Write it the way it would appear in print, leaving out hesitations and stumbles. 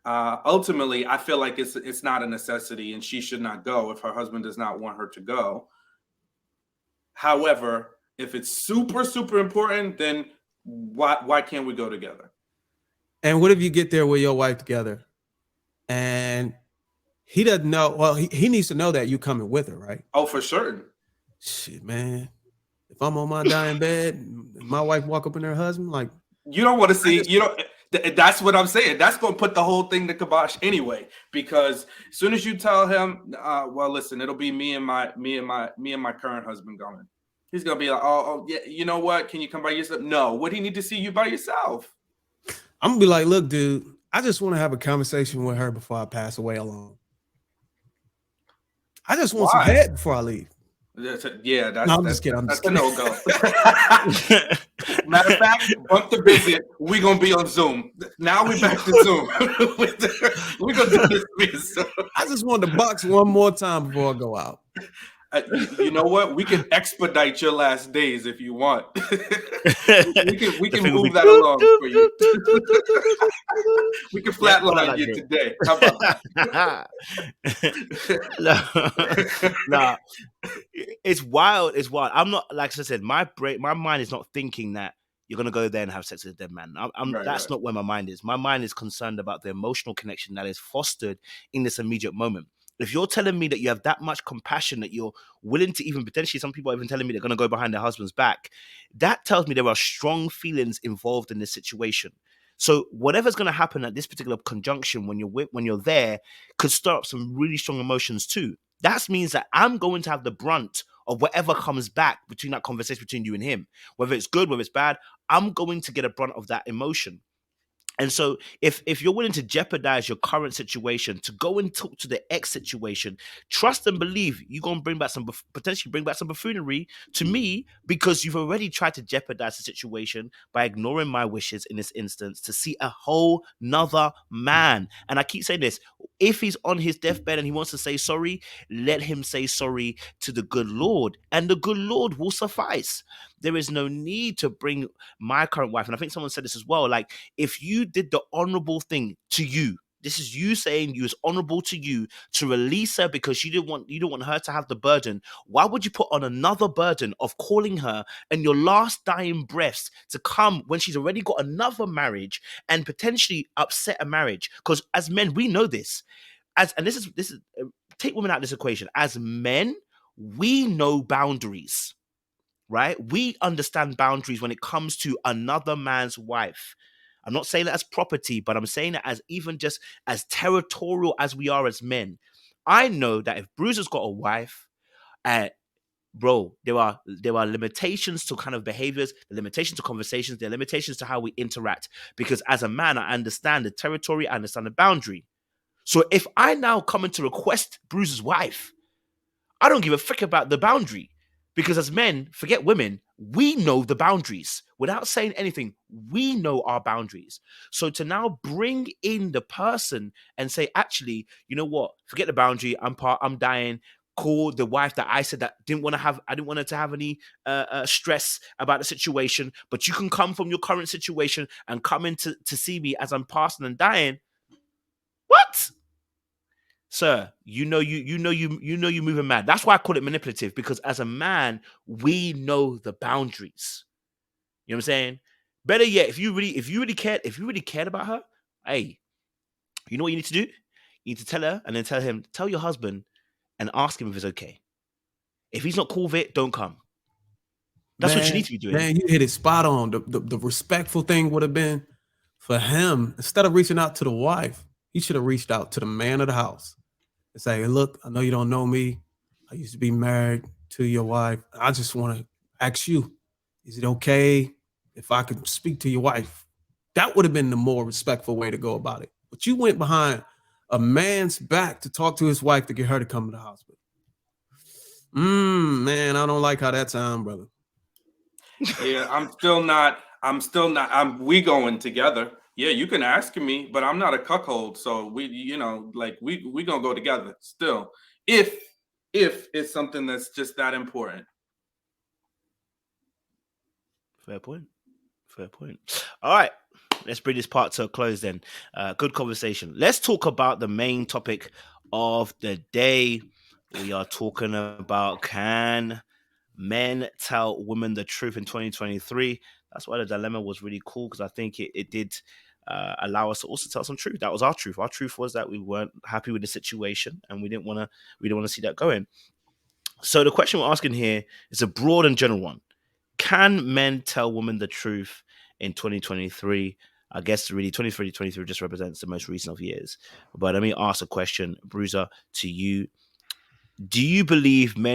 Ultimately, I feel like it's not a necessity, and she should not go if her husband does not want her to go. However, if it's super important, then why can't we go together? And what if you get there with your wife together and he doesn't know? Well, he needs to know that you coming with her, right? Oh, for certain. Shit, man. If I'm on my dying bed, and my wife walk up in her husband, like You don't want to I see, just that's what I'm saying. That's going to put the whole thing to kibosh anyway, because as soon as you tell him, well, listen, it'll be me and my current husband going. He's going to be like, oh, yeah, you know what? Can you come by yourself? No. Would he need to see you by yourself? I'm gonna be like, look, dude, I just want to have a conversation with her before I pass away alone. I just want some Why? head before I leave. Yeah, No, I'm just kidding. I'm just that's a kidding. no go. Matter of fact, bump the visit. We're gonna be on Zoom. Now we back to Zoom. We're gonna do this via Zoom. I just want to box one more time before I go out. You know what? We can expedite your last days if you want. we can move that along for you. We can Yeah, pull out flatline that you drip. today. How about that? No, it's wild. It's wild. I'm not, like I said, my mind is not thinking that you're gonna go there and have sex with a dead man. Right, That's right. not where my mind is. My mind is concerned about the emotional connection that is fostered in this immediate moment. If you're telling me that you have that much compassion that you're willing to, even potentially, some people are even telling me they're going to go behind their husband's back, that tells me there are strong feelings involved in this situation. So whatever's going to happen at this particular conjunction when you're there could stir up some really strong emotions too. That means that I'm going to have the brunt of whatever comes back between that conversation between you and him, whether it's good, whether it's bad. I'm going to get a brunt of that emotion. And so if you're willing to jeopardize your current situation to go and talk to the ex situation, trust and believe you're going to bring back potentially bring back some buffoonery to me, because you've already tried to jeopardize the situation by ignoring my wishes in this instance to see a whole nother man. And I keep saying this, if he's on his deathbed and he wants to say sorry, let him say sorry to the good Lord, and the good Lord will suffice. There is no need to bring my current wife, and I think someone said this as well, like, if you did the honorable thing to you, this is you saying you was honorable to you to release her because you don't want her to have the burden. Why would you put on another burden of calling her in your last dying breaths to come when she's already got another marriage and potentially upset a marriage? Because as men, we know this. And this is take women out of this equation. As men, we know boundaries, right? We understand boundaries when it comes to another man's wife. I'm not saying that as property, but I'm saying that as even just as territorial as we are as men. I know that if Bruiser's got a wife, uh, bro, there are limitations to kind of behaviors, the limitations to conversations, there are limitations to how we interact. Because as a man, I understand the territory, I understand the boundary. So if I now come in to request Bruiser's wife, I don't give a frick about the boundary, because as men, forget women, we know the boundaries. Without saying anything, we know our boundaries. So to now bring in the person and say, actually, you know what? Forget the boundary. I'm dying. Call the wife that I said that I didn't want her to have any stress about the situation, but you can come from your current situation and come in to see me as I'm passing and dying. What? Sir, you're moving mad. That's why I call it manipulative, because as a man, we know the boundaries. You know what I'm saying? Better yet, if you really cared about her, hey, you know what you need to do? You need to tell her and then tell your husband and ask him if it's okay. If he's not cool with it, don't come. That's what you need Man, to be doing. man, you hit it spot on. The respectful thing would have been for him, instead of reaching out to the wife, he should have reached out to the man of the house and say, hey, look, I know you don't know me. I used to be married to your wife. I just want to ask you, is it okay if I could speak to your wife? That would have been the more respectful way to go about it. But you went behind a man's back to talk to his wife to get her to come to the hospital. Man, I don't like how that sounds, brother. Yeah, I'm still not. We going together. Yeah, you can ask me, but I'm not a cuckold. So like we gonna go together still. If it's something that's just that important. Fair point. All right. let's bring this part to a close then. Good conversation. Let's talk about the main topic of the day. We are talking about, can men tell women the truth in 2023? That's why the dilemma was really cool, because I think it did allow us to also tell some truth. That was our truth. Our truth was that we weren't happy with the situation, and we didn't want to see that going. So the question we're asking here is a broad and general one. Can men tell women the truth in 2023? I guess really 2023 just represents the most recent of years. But let me ask a question, Bruiser, to you. Do you believe men